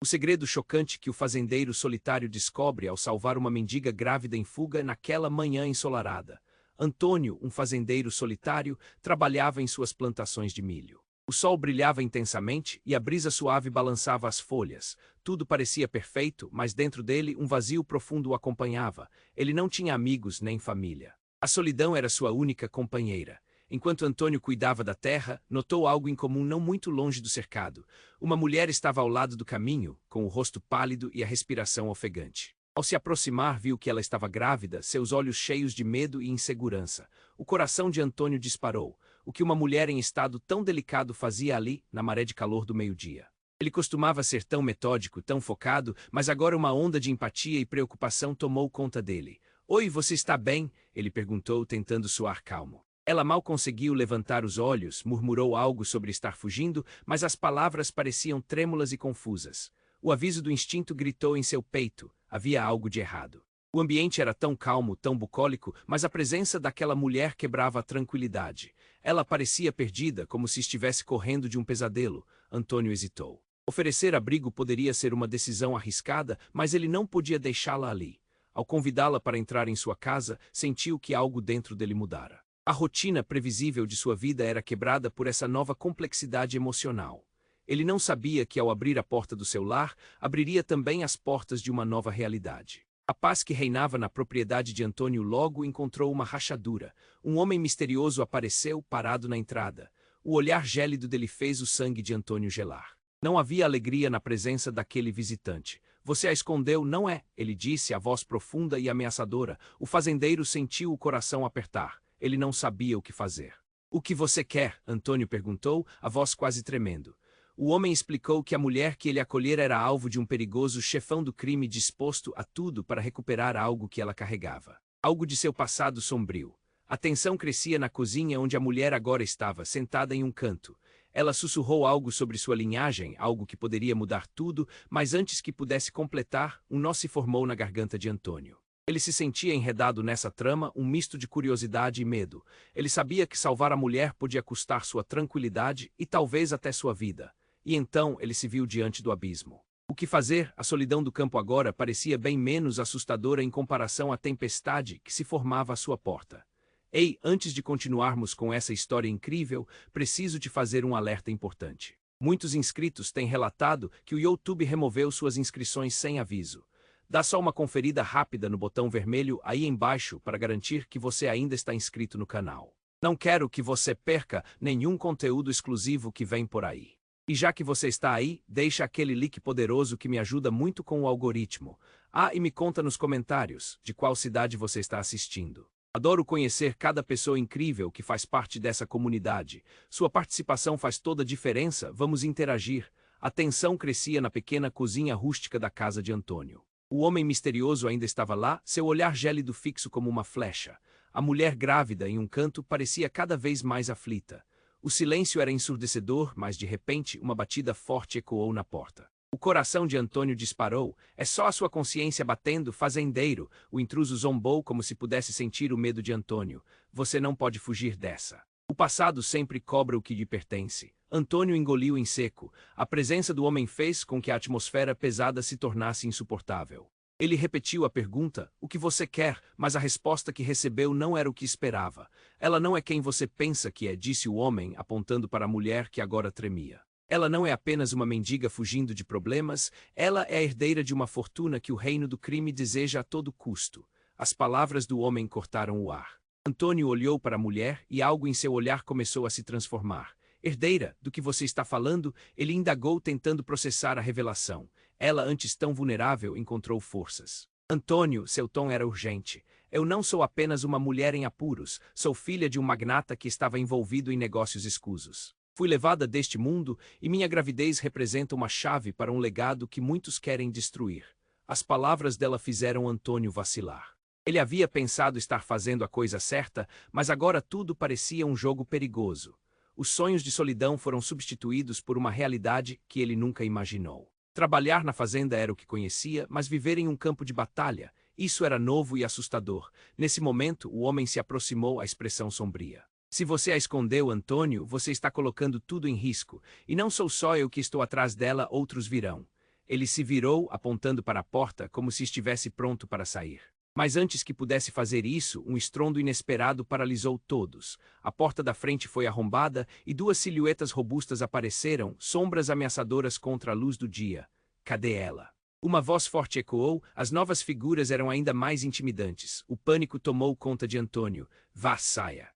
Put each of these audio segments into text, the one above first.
O segredo chocante que o fazendeiro solitário descobre ao salvar uma mendiga grávida em fuga naquela manhã ensolarada. Antônio, um fazendeiro solitário, trabalhava em suas plantações de milho. O sol brilhava intensamente e a brisa suave balançava as folhas. Tudo parecia perfeito, mas dentro dele um vazio profundo o acompanhava. Ele não tinha amigos nem família. A solidão era sua única companheira. Enquanto Antônio cuidava da terra, notou algo incomum não muito longe do cercado. Uma mulher estava ao lado do caminho, com o rosto pálido e a respiração ofegante. Ao se aproximar, viu que ela estava grávida, seus olhos cheios de medo e insegurança. O coração de Antônio disparou. O que uma mulher em estado tão delicado fazia ali, na maré de calor do meio-dia? Ele costumava ser tão metódico, tão focado, mas agora uma onda de empatia e preocupação tomou conta dele. "Oi, você está bem?" ele perguntou, tentando soar calmo. Ela mal conseguiu levantar os olhos, murmurou algo sobre estar fugindo, mas as palavras pareciam trêmulas e confusas. O aviso do instinto gritou em seu peito. Havia algo de errado. O ambiente era tão calmo, tão bucólico, mas a presença daquela mulher quebrava a tranquilidade. Ela parecia perdida, como se estivesse correndo de um pesadelo. Antônio hesitou. Oferecer abrigo poderia ser uma decisão arriscada, mas ele não podia deixá-la ali. Ao convidá-la para entrar em sua casa, sentiu que algo dentro dele mudara. A rotina previsível de sua vida era quebrada por essa nova complexidade emocional. Ele não sabia que, ao abrir a porta do seu lar, abriria também as portas de uma nova realidade. A paz que reinava na propriedade de Antônio logo encontrou uma rachadura. Um homem misterioso apareceu, parado na entrada. O olhar gélido dele fez o sangue de Antônio gelar. Não havia alegria na presença daquele visitante. "Você a escondeu, não é?" ele disse, a voz profunda e ameaçadora. O fazendeiro sentiu o coração apertar. Ele não sabia o que fazer. "O que você quer?" Antônio perguntou, a voz quase tremendo. O homem explicou que a mulher que ele acolhera era alvo de um perigoso chefão do crime disposto a tudo para recuperar algo que ela carregava. Algo de seu passado sombrio. A tensão crescia na cozinha onde a mulher agora estava, sentada em um canto. Ela sussurrou algo sobre sua linhagem, algo que poderia mudar tudo, mas antes que pudesse completar, um nó se formou na garganta de Antônio. Ele se sentia enredado nessa trama, um misto de curiosidade e medo. Ele sabia que salvar a mulher podia custar sua tranquilidade e talvez até sua vida. E então ele se viu diante do abismo. O que fazer? A solidão do campo agora parecia bem menos assustadora em comparação à tempestade que se formava à sua porta. "Ei, antes de continuarmos com essa história incrível, preciso te fazer um alerta importante. Muitos inscritos têm relatado que o YouTube removeu suas inscrições sem aviso. Dá só uma conferida rápida no botão vermelho aí embaixo para garantir que você ainda está inscrito no canal. Não quero que você perca nenhum conteúdo exclusivo que vem por aí. E já que você está aí, deixa aquele like poderoso que me ajuda muito com o algoritmo. Ah, e me conta nos comentários de qual cidade você está assistindo. Adoro conhecer cada pessoa incrível que faz parte dessa comunidade. Sua participação faz toda a diferença, vamos interagir." A tensão crescia na pequena cozinha rústica da casa de Antônio. O homem misterioso ainda estava lá, seu olhar gélido fixo como uma flecha. A mulher grávida em um canto parecia cada vez mais aflita. O silêncio era ensurdecedor, mas de repente uma batida forte ecoou na porta. O coração de Antônio disparou. "É só a sua consciência batendo, fazendeiro." O intruso zombou como se pudesse sentir o medo de Antônio. "Você não pode fugir dessa. O passado sempre cobra o que lhe pertence." Antônio engoliu em seco. A presença do homem fez com que a atmosfera pesada se tornasse insuportável. Ele repetiu a pergunta, "O que você quer?" mas a resposta que recebeu não era o que esperava. "Ela não é quem você pensa que é", disse o homem, apontando para a mulher que agora tremia. "Ela não é apenas uma mendiga fugindo de problemas, ela é a herdeira de uma fortuna que o reino do crime deseja a todo custo." As palavras do homem cortaram o ar. Antônio olhou para a mulher e algo em seu olhar começou a se transformar. "Herdeira, do que você está falando?" ele indagou, tentando processar a revelação. Ela, antes tão vulnerável, encontrou forças. "Antônio", seu tom era urgente. "Eu não sou apenas uma mulher em apuros, sou filha de um magnata que estava envolvido em negócios escusos. Fui levada deste mundo e minha gravidez representa uma chave para um legado que muitos querem destruir." As palavras dela fizeram Antônio vacilar. Ele havia pensado estar fazendo a coisa certa, mas agora tudo parecia um jogo perigoso. Os sonhos de solidão foram substituídos por uma realidade que ele nunca imaginou. Trabalhar na fazenda era o que conhecia, mas viver em um campo de batalha, isso era novo e assustador. Nesse momento, o homem se aproximou, a expressão sombria. "Se você a escondeu, Antônio, você está colocando tudo em risco. E não sou só eu que estou atrás dela, outros virão." Ele se virou, apontando para a porta como se estivesse pronto para sair. Mas antes que pudesse fazer isso, um estrondo inesperado paralisou todos. A porta da frente foi arrombada e duas silhuetas robustas apareceram, sombras ameaçadoras contra a luz do dia. Cadê ela? Uma voz forte ecoou, as novas figuras eram ainda mais intimidantes. O pânico tomou conta de Antônio. Vá, saia.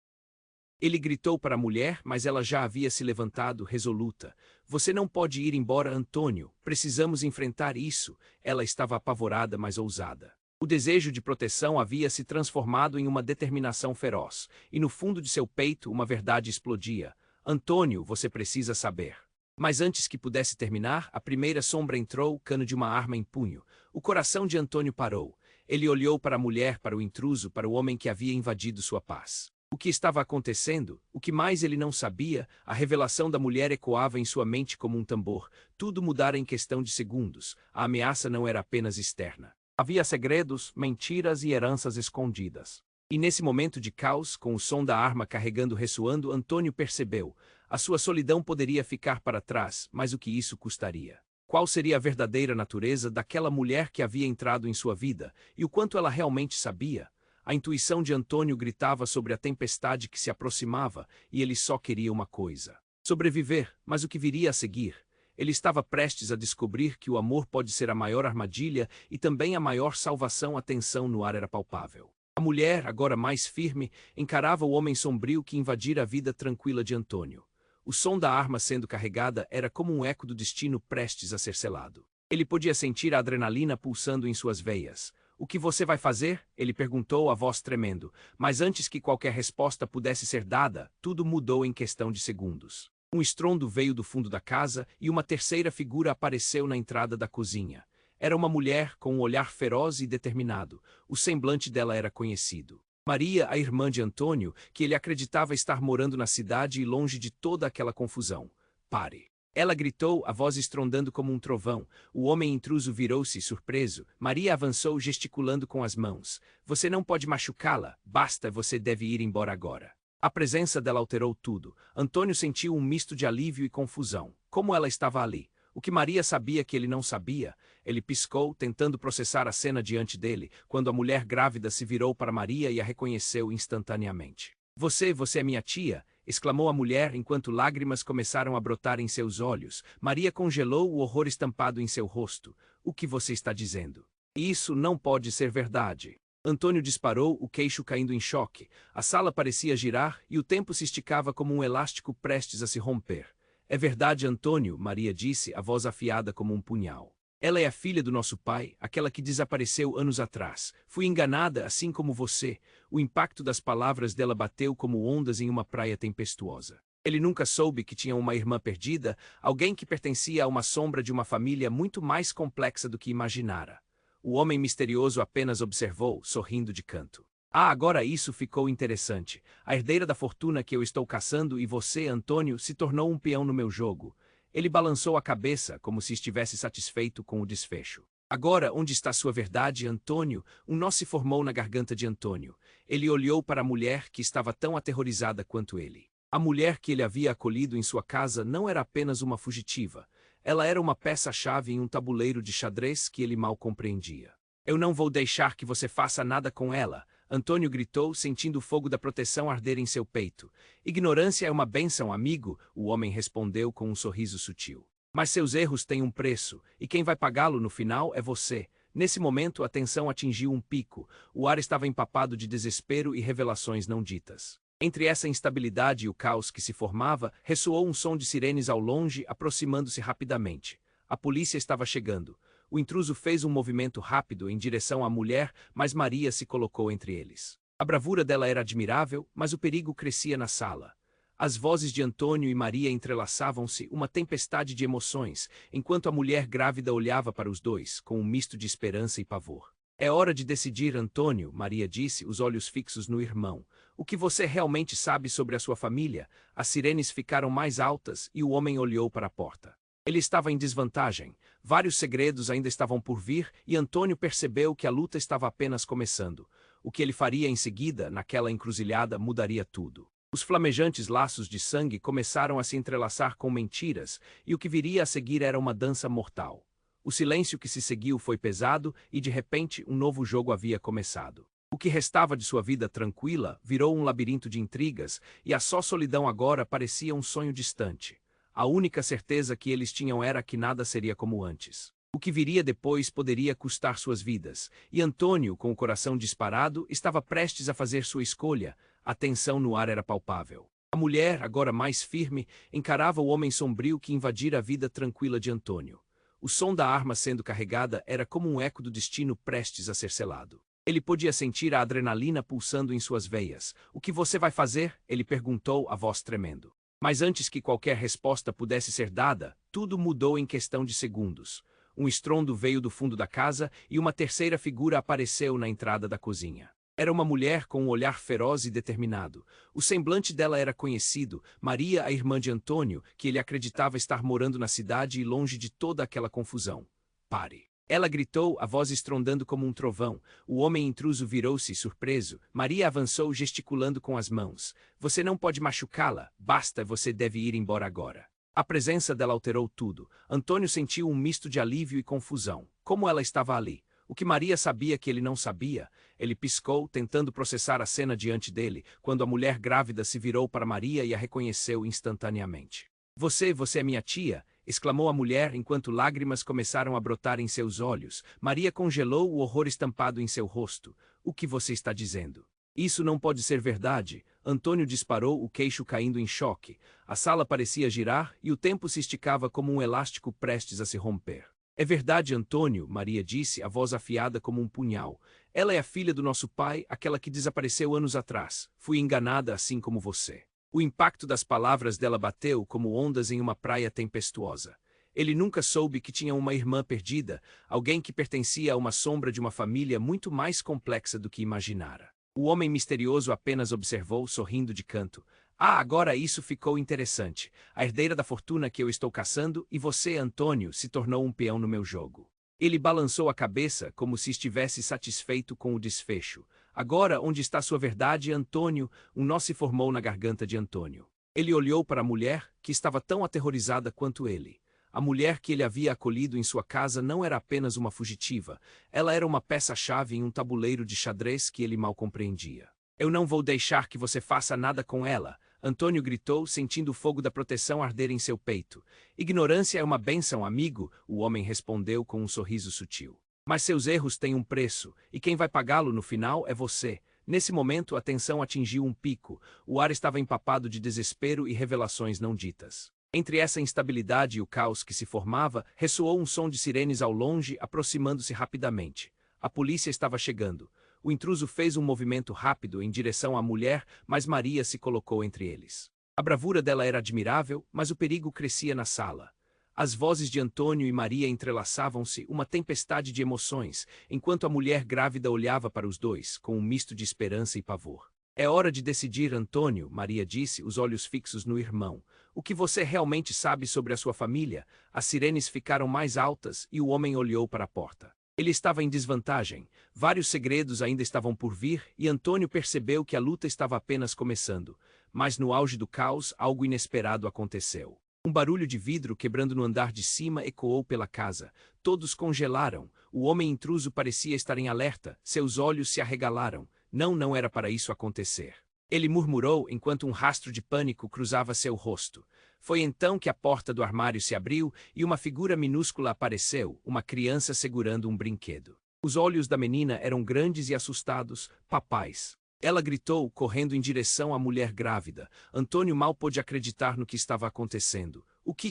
Ele gritou para a mulher, mas ela já havia se levantado, resoluta. Você não pode ir embora, Antônio. Precisamos enfrentar isso. Ela estava apavorada, mas ousada. O desejo de proteção havia se transformado em uma determinação feroz, e no fundo de seu peito uma verdade explodia. Antônio, você precisa saber. Mas antes que pudesse terminar, a primeira sombra entrou, cano de uma arma em punho. O coração de Antônio parou. Ele olhou para a mulher, para o intruso, para o homem que havia invadido sua paz. O que estava acontecendo? O que mais ele não sabia? A revelação da mulher ecoava em sua mente como um tambor. Tudo mudara em questão de segundos. A ameaça não era apenas externa. Havia segredos, mentiras e heranças escondidas. E nesse momento de caos, com o som da arma carregando ressoando, Antônio percebeu. A sua solidão poderia ficar para trás, mas o que isso custaria? Qual seria a verdadeira natureza daquela mulher que havia entrado em sua vida, e o quanto ela realmente sabia? A intuição de Antônio gritava sobre a tempestade que se aproximava, e ele só queria uma coisa: sobreviver. Mas o que viria a seguir? Ele estava prestes a descobrir que o amor pode ser a maior armadilha e também a maior salvação. A tensão no ar era palpável. A mulher, agora mais firme, encarava o homem sombrio que invadira a vida tranquila de Antônio. O som da arma sendo carregada era como um eco do destino prestes a ser selado. Ele podia sentir a adrenalina pulsando em suas veias. O que você vai fazer? Ele perguntou, a voz tremendo. Mas antes que qualquer resposta pudesse ser dada, tudo mudou em questão de segundos. Um estrondo veio do fundo da casa e uma terceira figura apareceu na entrada da cozinha. Era uma mulher com um olhar feroz e determinado. O semblante dela era conhecido. Maria, a irmã de Antônio, que ele acreditava estar morando na cidade e longe de toda aquela confusão. Pare! Ela gritou, a voz estrondando como um trovão. O homem intruso virou-se, surpreso. Maria avançou, gesticulando com as mãos. Você não pode machucá-la. Basta, você deve ir embora agora. A presença dela alterou tudo. Antônio sentiu um misto de alívio e confusão. Como ela estava ali? O que Maria sabia que ele não sabia? Ele piscou, tentando processar a cena diante dele, quando a mulher grávida se virou para Maria e a reconheceu instantaneamente. Você é minha tia? Exclamou a mulher enquanto lágrimas começaram a brotar em seus olhos. Maria congelou, o horror estampado em seu rosto. O que você está dizendo? Isso não pode ser verdade. Antônio disparou, o queixo caindo em choque. A sala parecia girar e o tempo se esticava como um elástico prestes a se romper. É verdade, Antônio, Maria disse, a voz afiada como um punhal. Ela é a filha do nosso pai, aquela que desapareceu anos atrás. Fui enganada, assim como você. O impacto das palavras dela bateu como ondas em uma praia tempestuosa. Ele nunca soube que tinha uma irmã perdida, alguém que pertencia a uma sombra de uma família muito mais complexa do que imaginara. O homem misterioso apenas observou, sorrindo de canto. Ah, agora isso ficou interessante. A herdeira da fortuna que eu estou caçando e você, Antônio, se tornou um peão no meu jogo. Ele balançou a cabeça, como se estivesse satisfeito com o desfecho. Agora, onde está sua verdade, Antônio? Um nó se formou na garganta de Antônio. Ele olhou para a mulher que estava tão aterrorizada quanto ele. A mulher que ele havia acolhido em sua casa não era apenas uma fugitiva. Ela era uma peça-chave em um tabuleiro de xadrez que ele mal compreendia. Eu não vou deixar que você faça nada com ela, Antônio gritou, sentindo o fogo da proteção arder em seu peito. Ignorância é uma bênção, amigo, o homem respondeu com um sorriso sutil. Mas seus erros têm um preço, e quem vai pagá-lo no final é você. Nesse momento a tensão atingiu um pico, o ar estava empapado de desespero e revelações não ditas. Entre essa instabilidade e o caos que se formava, ressoou um som de sirenes ao longe, aproximando-se rapidamente. A polícia estava chegando. O intruso fez um movimento rápido em direção à mulher, mas Maria se colocou entre eles. A bravura dela era admirável, mas o perigo crescia na sala. As vozes de Antônio e Maria entrelaçavam-se, uma tempestade de emoções, enquanto a mulher grávida olhava para os dois, com um misto de esperança e pavor. É hora de decidir, Antônio, Maria disse, os olhos fixos no irmão. O que você realmente sabe sobre a sua família? As sirenes ficaram mais altas e o homem olhou para a porta. Ele estava em desvantagem. Vários segredos ainda estavam por vir e Antônio percebeu que a luta estava apenas começando. O que ele faria em seguida, naquela encruzilhada, mudaria tudo. Os flamejantes laços de sangue começaram a se entrelaçar com mentiras, e o que viria a seguir era uma dança mortal. O silêncio que se seguiu foi pesado e, de repente, um novo jogo havia começado. O que restava de sua vida tranquila virou um labirinto de intrigas, e a só solidão agora parecia um sonho distante. A única certeza que eles tinham era que nada seria como antes. O que viria depois poderia custar suas vidas, e Antônio, com o coração disparado, estava prestes a fazer sua escolha. A tensão no ar era palpável. A mulher, agora mais firme, encarava o homem sombrio que invadira a vida tranquila de Antônio. O som da arma sendo carregada era como um eco do destino prestes a ser selado. Ele podia sentir a adrenalina pulsando em suas veias. "O que você vai fazer?" ele perguntou, a voz tremendo. Mas antes que qualquer resposta pudesse ser dada, tudo mudou em questão de segundos. Um estrondo veio do fundo da casa e uma terceira figura apareceu na entrada da cozinha. Era uma mulher com um olhar feroz e determinado. O semblante dela era conhecido, Maria, a irmã de Antônio, que ele acreditava estar morando na cidade e longe de toda aquela confusão. "Pare!" Ela gritou, a voz estrondando como um trovão. O homem intruso virou-se, surpreso. Maria avançou gesticulando com as mãos. "Você não pode machucá-la. Basta, você deve ir embora agora." A presença dela alterou tudo. Antônio sentiu um misto de alívio e confusão. Como ela estava ali? O que Maria sabia que ele não sabia? Ele piscou, tentando processar a cena diante dele, quando a mulher grávida se virou para Maria e a reconheceu instantaneamente. Você é minha tia?" exclamou a mulher enquanto lágrimas começaram a brotar em seus olhos. Maria congelou, o horror estampado em seu rosto. "O que você está dizendo? Isso não pode ser verdade." Antônio disparou, o queixo caindo em choque. A sala parecia girar e o tempo se esticava como um elástico prestes a se romper. "É verdade, Antônio," Maria disse, a voz afiada como um punhal. "Ela é a filha do nosso pai, aquela que desapareceu anos atrás. Fui enganada assim como você." O impacto das palavras dela bateu como ondas em uma praia tempestuosa. Ele nunca soube que tinha uma irmã perdida, alguém que pertencia a uma sombra de uma família muito mais complexa do que imaginara. O homem misterioso apenas observou, sorrindo de canto. "Ah, agora isso ficou interessante. A herdeira da fortuna que eu estou caçando e você, Antônio, se tornou um peão no meu jogo." Ele balançou a cabeça como se estivesse satisfeito com o desfecho. "Agora, onde está sua verdade, Antônio?" Um nó se formou na garganta de Antônio. Ele olhou para a mulher, que estava tão aterrorizada quanto ele. A mulher que ele havia acolhido em sua casa não era apenas uma fugitiva. Ela era uma peça-chave em um tabuleiro de xadrez que ele mal compreendia. "Eu não vou deixar que você faça nada com ela," Antônio gritou, sentindo o fogo da proteção arder em seu peito. "Ignorância é uma bênção, amigo," o homem respondeu com um sorriso sutil. "Mas seus erros têm um preço, e quem vai pagá-lo no final é você." Nesse momento, a tensão atingiu um pico. O ar estava empapado de desespero e revelações não ditas. Entre essa instabilidade e o caos que se formava, ressoou um som de sirenes ao longe, aproximando-se rapidamente. A polícia estava chegando. O intruso fez um movimento rápido em direção à mulher, mas Maria se colocou entre eles. A bravura dela era admirável, mas o perigo crescia na sala. As vozes de Antônio e Maria entrelaçavam-se, uma tempestade de emoções, enquanto a mulher grávida olhava para os dois, com um misto de esperança e pavor. "É hora de decidir, Antônio," Maria disse, os olhos fixos no irmão. "O que você realmente sabe sobre a sua família?" As sirenes ficaram mais altas e o homem olhou para a porta. Ele estava em desvantagem. Vários segredos ainda estavam por vir e Antônio percebeu que a luta estava apenas começando. Mas no auge do caos, algo inesperado aconteceu. Um barulho de vidro quebrando no andar de cima ecoou pela casa. Todos congelaram. O homem intruso parecia estar em alerta. Seus olhos se arregalaram. Não era para isso acontecer. Ele murmurou enquanto um rastro de pânico cruzava seu rosto. Foi então que a porta do armário se abriu e uma figura minúscula apareceu, uma criança segurando um brinquedo. Os olhos da menina eram grandes e assustados. "Papais!" Ela gritou, correndo em direção à mulher grávida. Antônio mal pôde acreditar no que estava acontecendo.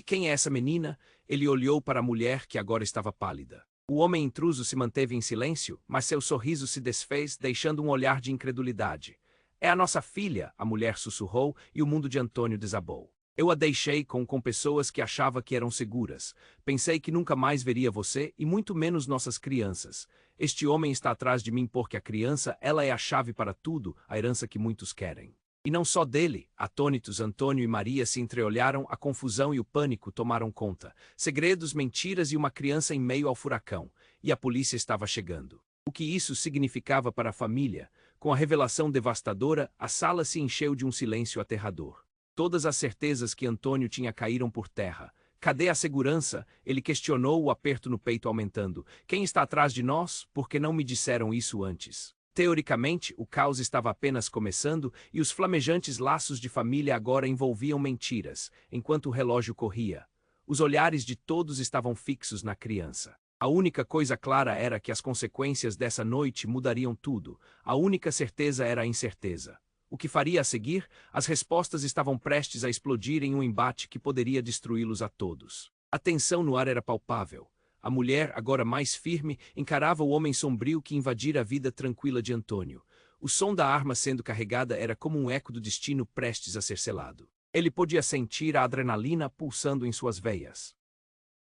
Quem é essa menina?" Ele olhou para a mulher, que agora estava pálida. O homem intruso se manteve em silêncio, mas seu sorriso se desfez, deixando um olhar de incredulidade. "É a nossa filha," a mulher sussurrou, e o mundo de Antônio desabou. "Eu a deixei com pessoas que achava que eram seguras. Pensei que nunca mais veria você e muito menos nossas crianças. Este homem está atrás de mim porque a criança, ela é a chave para tudo, a herança que muitos querem." E não só dele. Atônitos, Antônio e Maria se entreolharam, a confusão e o pânico tomaram conta. Segredos, mentiras e uma criança em meio ao furacão. E a polícia estava chegando. O que isso significava para a família? Com a revelação devastadora, a sala se encheu de um silêncio aterrador. Todas as certezas que Antônio tinha caíram por terra. Cadê a segurança? Ele questionou, o aperto no peito aumentando. Quem está atrás de nós? Por que não me disseram isso antes? Teoricamente, o caos estava apenas começando e os flamejantes laços de família agora envolviam mentiras, enquanto o relógio corria. Os olhares de todos estavam fixos na criança. A única coisa clara era que as consequências dessa noite mudariam tudo. A única certeza era a incerteza. O que faria a seguir? As respostas estavam prestes a explodir em um embate que poderia destruí-los a todos. A tensão no ar era palpável. A mulher, agora mais firme, encarava o homem sombrio que invadira a vida tranquila de Antônio. O som da arma sendo carregada era como um eco do destino prestes a ser selado. Ele podia sentir a adrenalina pulsando em suas veias.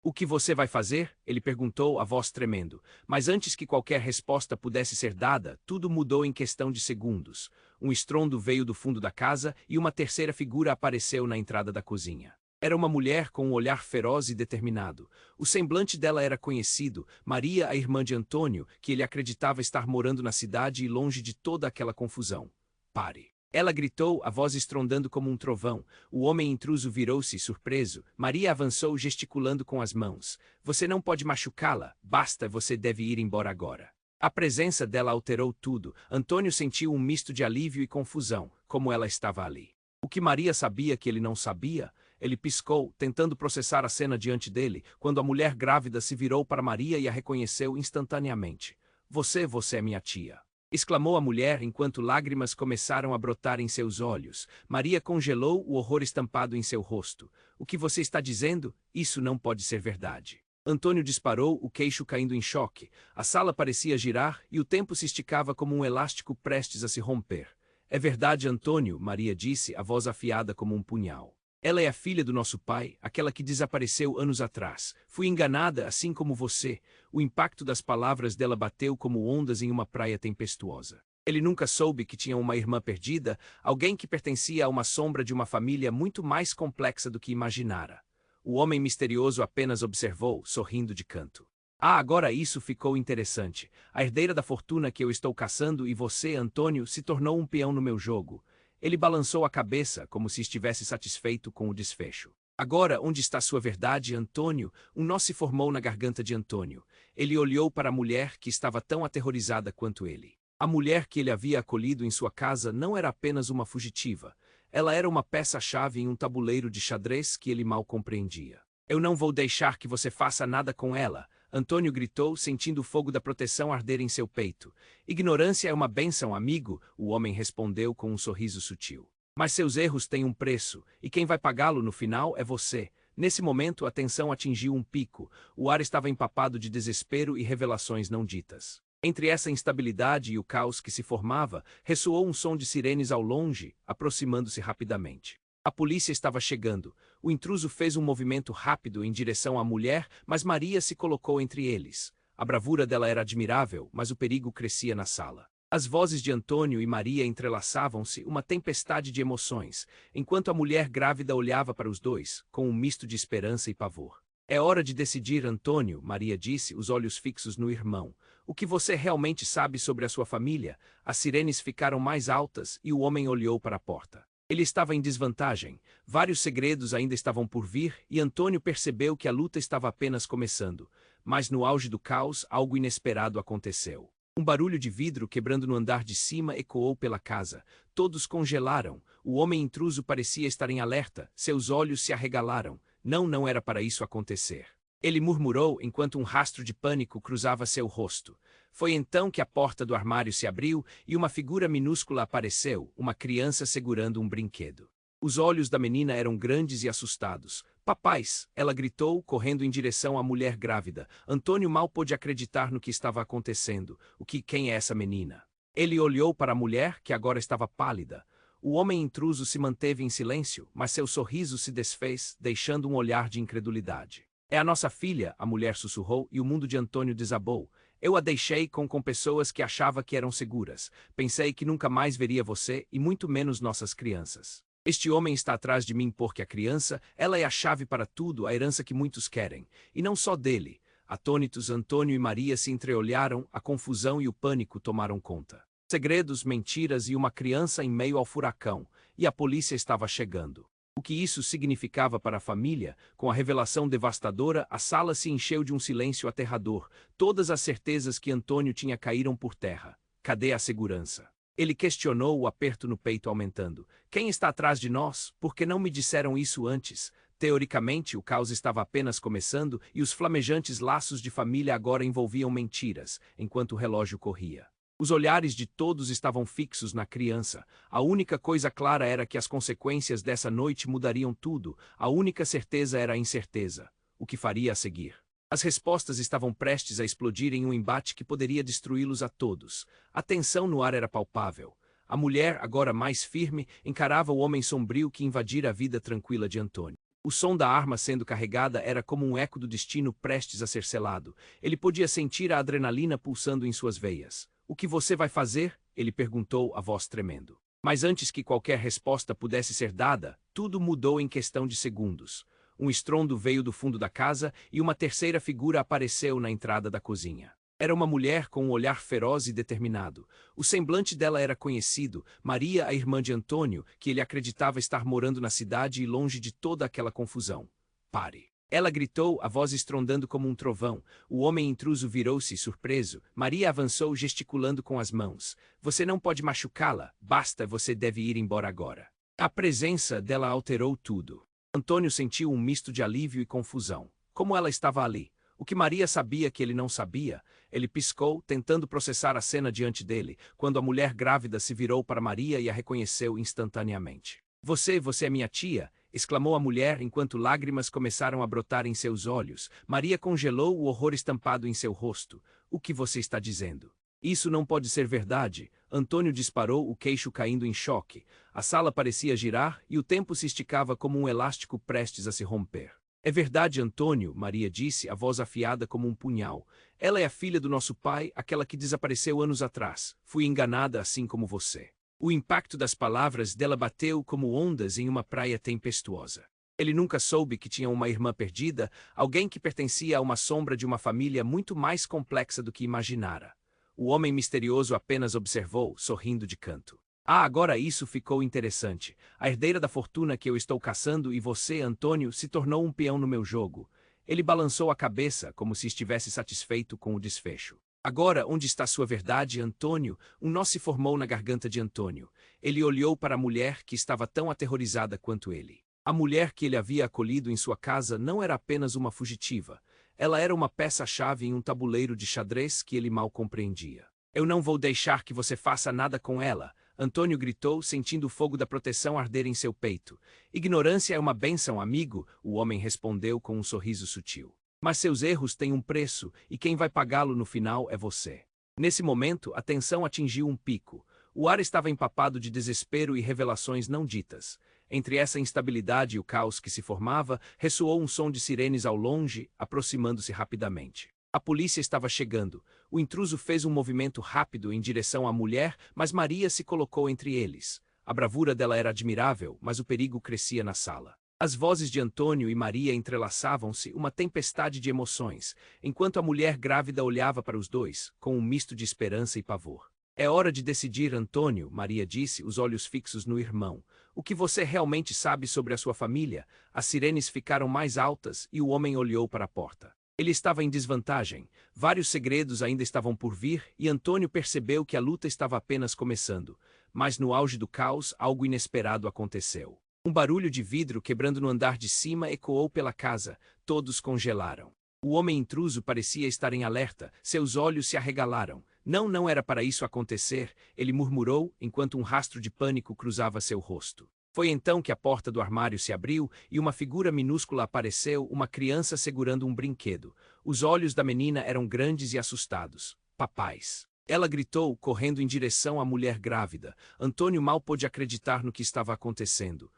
O que você vai fazer? Ele perguntou, a voz tremendo. Mas antes que qualquer resposta pudesse ser dada, tudo mudou em questão de segundos. Um estrondo veio do fundo da casa e uma terceira figura apareceu na entrada da cozinha. Era uma mulher com um olhar feroz e determinado. O semblante dela era conhecido, Maria, a irmã de Antônio, que ele acreditava estar morando na cidade e longe de toda aquela confusão. Pare! Ela gritou, a voz estrondando como um trovão. O homem intruso virou-se, surpreso. Maria avançou, gesticulando com as mãos. Você não pode machucá-la, basta, você deve ir embora agora. A presença dela alterou tudo. Antônio sentiu um misto de alívio e confusão, como ela estava ali. O que Maria sabia que ele não sabia? Ele piscou, tentando processar a cena diante dele, quando a mulher grávida se virou para Maria e a reconheceu instantaneamente. Você é minha tia. Exclamou a mulher enquanto lágrimas começaram a brotar em seus olhos. Maria congelou, o horror estampado em seu rosto. O que você está dizendo? Isso não pode ser verdade. Antônio disparou, o queixo caindo em choque. A sala parecia girar e o tempo se esticava como um elástico prestes a se romper. É verdade, Antônio, Maria disse, a voz afiada como um punhal. Ela é a filha do nosso pai, aquela que desapareceu anos atrás. Fui enganada, assim como você. O impacto das palavras dela bateu como ondas em uma praia tempestuosa. Ele nunca soube que tinha uma irmã perdida, alguém que pertencia a uma sombra de uma família muito mais complexa do que imaginara. O homem misterioso apenas observou, sorrindo de canto. Ah, agora isso ficou interessante. A herdeira da fortuna que eu estou caçando e você, Antônio, se tornou um peão no meu jogo. Ele balançou a cabeça, como se estivesse satisfeito com o desfecho. Agora, onde está sua verdade, Antônio? Um nó se formou na garganta de Antônio. Ele olhou para a mulher que estava tão aterrorizada quanto ele. A mulher que ele havia acolhido em sua casa não era apenas uma fugitiva. Ela era uma peça-chave em um tabuleiro de xadrez que ele mal compreendia. Eu não vou deixar que você faça nada com ela, Antônio gritou, sentindo o fogo da proteção arder em seu peito. Ignorância é uma bênção, amigo, o homem respondeu com um sorriso sutil. Mas seus erros têm um preço, e quem vai pagá-lo no final é você. Nesse momento, a tensão atingiu um pico. O ar estava empapado de desespero e revelações não ditas. Entre essa instabilidade e o caos que se formava, ressoou um som de sirenes ao longe, aproximando-se rapidamente. A polícia estava chegando. O intruso fez um movimento rápido em direção à mulher, mas Maria se colocou entre eles. A bravura dela era admirável, mas o perigo crescia na sala. As vozes de Antônio e Maria entrelaçavam-se, uma tempestade de emoções, enquanto a mulher grávida olhava para os dois, com um misto de esperança e pavor. É hora de decidir, Antônio, Maria disse, os olhos fixos no irmão. O que você realmente sabe sobre a sua família? As sirenes ficaram mais altas e o homem olhou para a porta. Ele estava em desvantagem. Vários segredos ainda estavam por vir e Antônio percebeu que a luta estava apenas começando. Mas no auge do caos, algo inesperado aconteceu. Um barulho de vidro quebrando no andar de cima ecoou pela casa. Todos congelaram. O homem intruso parecia estar em alerta. Seus olhos se arregalaram. Não era para isso acontecer. Ele murmurou enquanto um rastro de pânico cruzava seu rosto. Foi então que a porta do armário se abriu e uma figura minúscula apareceu, uma criança segurando um brinquedo. Os olhos da menina eram grandes e assustados. Papais! Ela gritou, correndo em direção à mulher grávida. Antônio mal pôde acreditar no que estava acontecendo. Quem é essa menina? Ele olhou para a mulher, que agora estava pálida. O homem intruso se manteve em silêncio, mas seu sorriso se desfez, deixando um olhar de incredulidade. É a nossa filha, a mulher sussurrou, e o mundo de Antônio desabou. Eu a deixei com pessoas que achava que eram seguras. Pensei que nunca mais veria você, e muito menos nossas crianças. Este homem está atrás de mim porque a criança, ela é a chave para tudo, a herança que muitos querem. E não só dele. Atônitos, Antônio e Maria se entreolharam, a confusão e o pânico tomaram conta. Segredos, mentiras e uma criança em meio ao furacão, e a polícia estava chegando. O que isso significava para a família? Com a revelação devastadora, a sala se encheu de um silêncio aterrador. Todas as certezas que Antônio tinha caíram por terra. Cadê a segurança? Ele questionou, o aperto no peito aumentando. Quem está atrás de nós? Por que não me disseram isso antes? Teoricamente, o caos estava apenas começando e os flamejantes laços de família agora envolviam mentiras, enquanto o relógio corria. Os olhares de todos estavam fixos na criança. A única coisa clara era que as consequências dessa noite mudariam tudo. A única certeza era a incerteza. O que faria a seguir? As respostas estavam prestes a explodir em um embate que poderia destruí-los a todos. A tensão no ar era palpável. A mulher, agora mais firme, encarava o homem sombrio que invadira a vida tranquila de Antônio. O som da arma sendo carregada era como um eco do destino prestes a ser selado. Ele podia sentir a adrenalina pulsando em suas veias. O que você vai fazer? Ele perguntou, a voz tremendo. Mas antes que qualquer resposta pudesse ser dada, tudo mudou em questão de segundos. Um estrondo veio do fundo da casa e uma terceira figura apareceu na entrada da cozinha. Era uma mulher com um olhar feroz e determinado. O semblante dela era conhecido, Maria, a irmã de Antônio, que ele acreditava estar morando na cidade e longe de toda aquela confusão. Pare! Ela gritou, a voz estrondando como um trovão. O homem intruso virou-se, surpreso. Maria avançou, gesticulando com as mãos. Você não pode machucá-la, basta, você deve ir embora agora. A presença dela alterou tudo. Antônio sentiu um misto de alívio e confusão. Como ela estava ali? O que Maria sabia que ele não sabia? Ele piscou, tentando processar a cena diante dele, quando a mulher grávida se virou para Maria e a reconheceu instantaneamente. Você é minha tia? Exclamou a mulher enquanto lágrimas começaram a brotar em seus olhos. Maria congelou, o horror estampado em seu rosto. O que você está dizendo? Isso não pode ser verdade. Antônio disparou, o queixo caindo em choque. A sala parecia girar e o tempo se esticava como um elástico prestes a se romper. É verdade, Antônio, Maria disse, a voz afiada como um punhal. Ela é a filha do nosso pai, aquela que desapareceu anos atrás. Fui enganada assim como você. O impacto das palavras dela bateu como ondas em uma praia tempestuosa. Ele nunca soube que tinha uma irmã perdida, alguém que pertencia a uma sombra de uma família muito mais complexa do que imaginara. O homem misterioso apenas observou, sorrindo de canto. Ah, agora isso ficou interessante. A herdeira da fortuna que eu estou caçando e você, Antônio, se tornou um peão no meu jogo. Ele balançou a cabeça, como se estivesse satisfeito com o desfecho. Agora, onde está sua verdade, Antônio? Um nó se formou na garganta de Antônio. Ele olhou para a mulher que estava tão aterrorizada quanto ele. A mulher que ele havia acolhido em sua casa não era apenas uma fugitiva. Ela era uma peça-chave em um tabuleiro de xadrez que ele mal compreendia. Eu não vou deixar que você faça nada com ela, Antônio gritou, sentindo o fogo da proteção arder em seu peito. Ignorância é uma bênção, amigo, o homem respondeu com um sorriso sutil. Mas seus erros têm um preço, e quem vai pagá-lo no final é você. Nesse momento, a tensão atingiu um pico. O ar estava empapado de desespero e revelações não ditas. Entre essa instabilidade e o caos que se formava, ressoou um som de sirenes ao longe, aproximando-se rapidamente. A polícia estava chegando. O intruso fez um movimento rápido em direção à mulher, mas Maria se colocou entre eles. A bravura dela era admirável, mas o perigo crescia na sala. As vozes de Antônio e Maria entrelaçavam-se, uma tempestade de emoções, enquanto a mulher grávida olhava para os dois, com um misto de esperança e pavor. É hora de decidir, Antônio, Maria disse, os olhos fixos no irmão. O que você realmente sabe sobre a sua família? As sirenes ficaram mais altas e o homem olhou para a porta. Ele estava em desvantagem. Vários segredos ainda estavam por vir e Antônio percebeu que a luta estava apenas começando. Mas no auge do caos, algo inesperado aconteceu. Um barulho de vidro quebrando no andar de cima ecoou pela casa. Todos congelaram. O homem intruso parecia estar em alerta. Seus olhos se arregalaram. Não era para isso acontecer, ele murmurou, enquanto um rastro de pânico cruzava seu rosto. Foi então que a porta do armário se abriu e uma figura minúscula apareceu, uma criança segurando um brinquedo. Os olhos da menina eram grandes e assustados. Papais! Ela gritou, correndo em direção à mulher grávida. Antônio mal pôde acreditar no que estava acontecendo.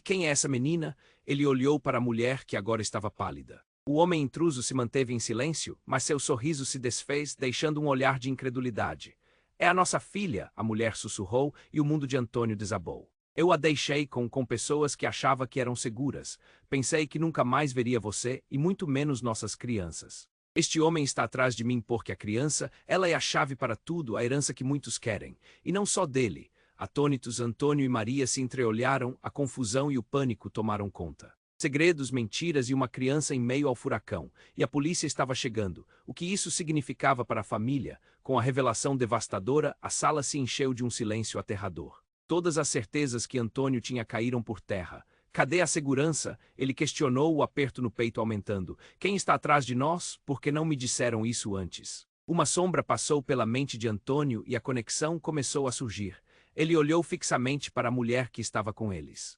Quem é essa menina? Ele olhou para a mulher que agora estava pálida. O homem intruso se manteve em silêncio, mas seu sorriso se desfez, deixando um olhar de incredulidade. É a nossa filha, a mulher sussurrou, e o mundo de Antônio desabou. Eu a deixei com pessoas que achava que eram seguras. Pensei que nunca mais veria você, e muito menos nossas crianças. Este homem está atrás de mim porque a criança, ela é a chave para tudo, a herança que muitos querem. E não só dele. Atônitos, Antônio e Maria se entreolharam, a confusão e o pânico tomaram conta. Segredos, mentiras e uma criança em meio ao furacão, e a polícia estava chegando. O que isso significava para a família? Com a revelação devastadora, a sala se encheu de um silêncio aterrador. Todas as certezas que Antônio tinha caíram por terra. Cadê a segurança? Ele questionou, o aperto no peito aumentando. Quem está atrás de nós? Por que não me disseram isso antes? Uma sombra passou pela mente de Antônio e a conexão começou a surgir. Ele olhou fixamente para a mulher que estava com eles.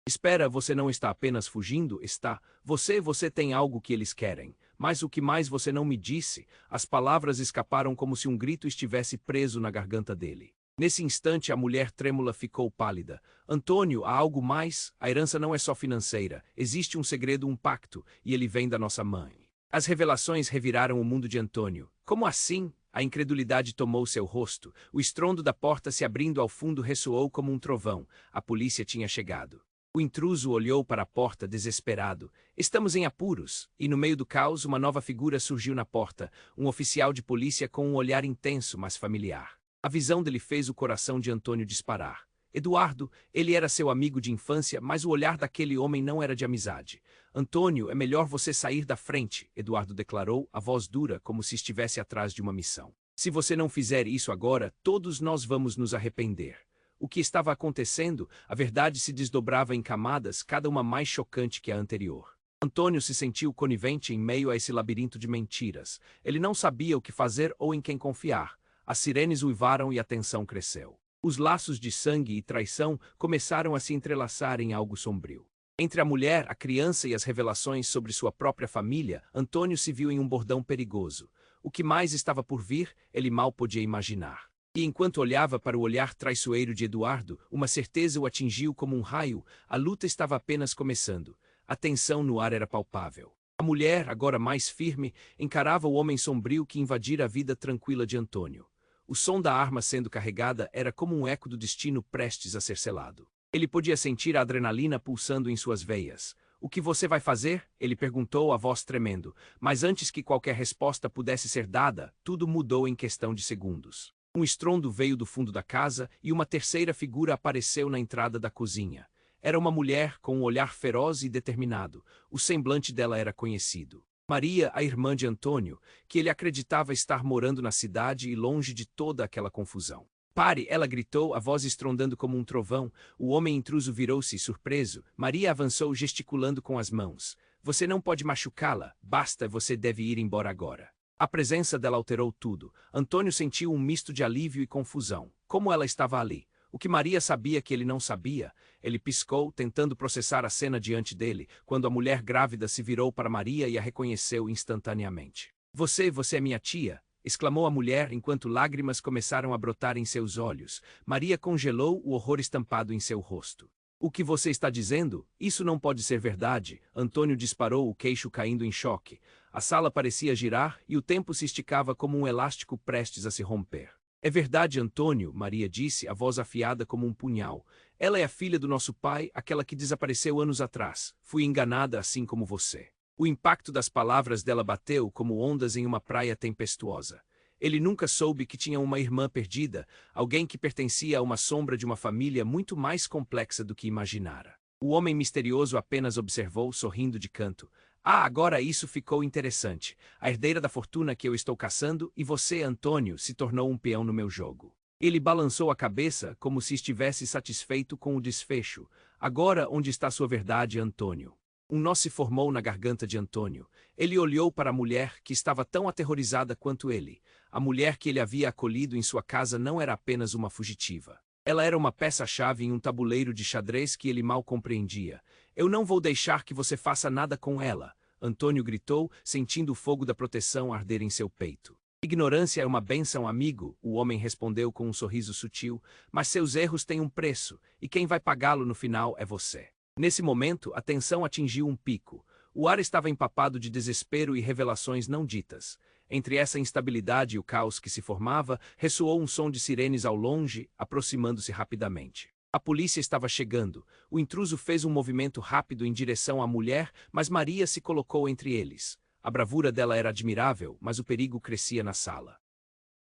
Espera, você não está apenas fugindo, está? Você tem algo que eles querem. Mas o que mais você não me disse? As palavras escaparam como se um grito estivesse preso na garganta dele. Nesse instante, a mulher trêmula ficou pálida. Antônio, há algo mais? A herança não é só financeira. Existe um segredo, um pacto, e ele vem da nossa mãe. As revelações reviraram o mundo de Antônio. Como assim? A incredulidade tomou seu rosto. O estrondo da porta se abrindo ao fundo ressoou como um trovão. A polícia tinha chegado. O intruso olhou para a porta desesperado. Estamos em apuros. E no meio do caos, uma nova figura surgiu na porta. Um oficial de polícia com um olhar intenso, mas familiar. A visão dele fez o coração de Antônio disparar. Eduardo, ele era seu amigo de infância, mas o olhar daquele homem não era de amizade. Antônio, é melhor você sair da frente, Eduardo declarou, a voz dura como se estivesse atrás de uma missão. Se você não fizer isso agora, todos nós vamos nos arrepender. O que estava acontecendo? A verdade se desdobrava em camadas, cada uma mais chocante que a anterior. Antônio se sentiu conivente em meio a esse labirinto de mentiras. Ele não sabia o que fazer ou em quem confiar. As sirenes uivaram e a tensão cresceu. Os laços de sangue e traição começaram a se entrelaçar em algo sombrio. Entre a mulher, a criança e as revelações sobre sua própria família, Antônio se viu em um bordão perigoso. O que mais estava por vir, ele mal podia imaginar. E enquanto olhava para o olhar traiçoeiro de Eduardo, uma certeza o atingiu como um raio, a luta estava apenas começando. A tensão no ar era palpável. A mulher, agora mais firme, encarava o homem sombrio que invadira a vida tranquila de Antônio. O som da arma sendo carregada era como um eco do destino prestes a ser selado. Ele podia sentir a adrenalina pulsando em suas veias. O que você vai fazer? Ele perguntou, a voz tremendo. Mas antes que qualquer resposta pudesse ser dada, tudo mudou em questão de segundos. Um estrondo veio do fundo da casa e uma terceira figura apareceu na entrada da cozinha. Era uma mulher com um olhar feroz e determinado. O semblante dela era conhecido. Maria, a irmã de Antônio, que ele acreditava estar morando na cidade e longe de toda aquela confusão. Pare, ela gritou, a voz estrondando como um trovão. O homem intruso virou-se, surpreso. Maria avançou gesticulando com as mãos. Você não pode machucá-la, basta, você deve ir embora agora. A presença dela alterou tudo. Antônio sentiu um misto de alívio e confusão. Como ela estava ali? O que Maria sabia que ele não sabia? Ele piscou, tentando processar a cena diante dele, quando a mulher grávida se virou para Maria e a reconheceu instantaneamente. Você é minha tia, exclamou a mulher enquanto lágrimas começaram a brotar em seus olhos. Maria congelou, o horror estampado em seu rosto. O que você está dizendo? Isso não pode ser verdade. Antônio disparou, o queixo caindo em choque. A sala parecia girar e o tempo se esticava como um elástico prestes a se romper. É verdade, Antônio, Maria disse, a voz afiada como um punhal. Ela é a filha do nosso pai, aquela que desapareceu anos atrás. Fui enganada assim como você. O impacto das palavras dela bateu como ondas em uma praia tempestuosa. Ele nunca soube que tinha uma irmã perdida, alguém que pertencia a uma sombra de uma família muito mais complexa do que imaginara. O homem misterioso apenas observou, sorrindo de canto. Ah, agora isso ficou interessante. A herdeira da fortuna que eu estou caçando e você, Antônio, se tornou um peão no meu jogo. Ele balançou a cabeça como se estivesse satisfeito com o desfecho. Agora, onde está sua verdade, Antônio? Um nó se formou na garganta de Antônio. Ele olhou para a mulher, que estava tão aterrorizada quanto ele. A mulher que ele havia acolhido em sua casa não era apenas uma fugitiva. Ela era uma peça-chave em um tabuleiro de xadrez que ele mal compreendia. Eu não vou deixar que você faça nada com ela, Antônio gritou, sentindo o fogo da proteção arder em seu peito. Ignorância é uma bênção, amigo, o homem respondeu com um sorriso sutil, mas seus erros têm um preço, e quem vai pagá-lo no final é você. Nesse momento, a tensão atingiu um pico. O ar estava empapado de desespero e revelações não ditas. Entre essa instabilidade e o caos que se formava, ressoou um som de sirenes ao longe, aproximando-se rapidamente. A polícia estava chegando. O intruso fez um movimento rápido em direção à mulher, mas Maria se colocou entre eles. A bravura dela era admirável, mas o perigo crescia na sala.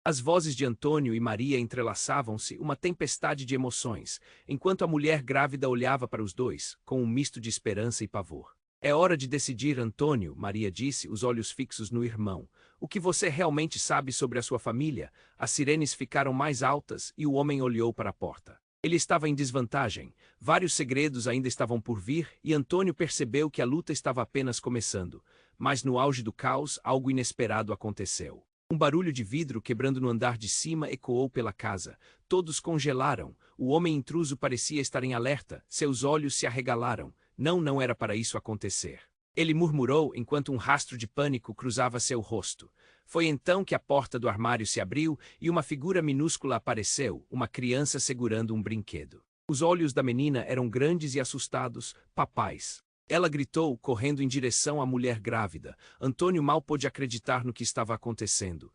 As vozes de Antônio e Maria entrelaçavam-se, uma tempestade de emoções, enquanto a mulher grávida olhava para os dois, com um misto de esperança e pavor. É hora de decidir, Antônio, Maria disse, os olhos fixos no irmão. O que você realmente sabe sobre a sua família? As sirenes ficaram mais altas e o homem olhou para a porta. Ele estava em desvantagem. Vários segredos ainda estavam por vir e Antônio percebeu que a luta estava apenas começando. Mas no auge do caos, algo inesperado aconteceu. Um barulho de vidro quebrando no andar de cima ecoou pela casa. Todos congelaram. O homem intruso parecia estar em alerta. Seus olhos se arregalaram. Não era para isso acontecer. Ele murmurou enquanto um rastro de pânico cruzava seu rosto. Foi então que a porta do armário se abriu e uma figura minúscula apareceu, uma criança segurando um brinquedo. Os olhos da menina eram grandes e assustados. Papais. Ela gritou, correndo em direção à mulher grávida. Antônio mal pôde acreditar no que estava acontecendo.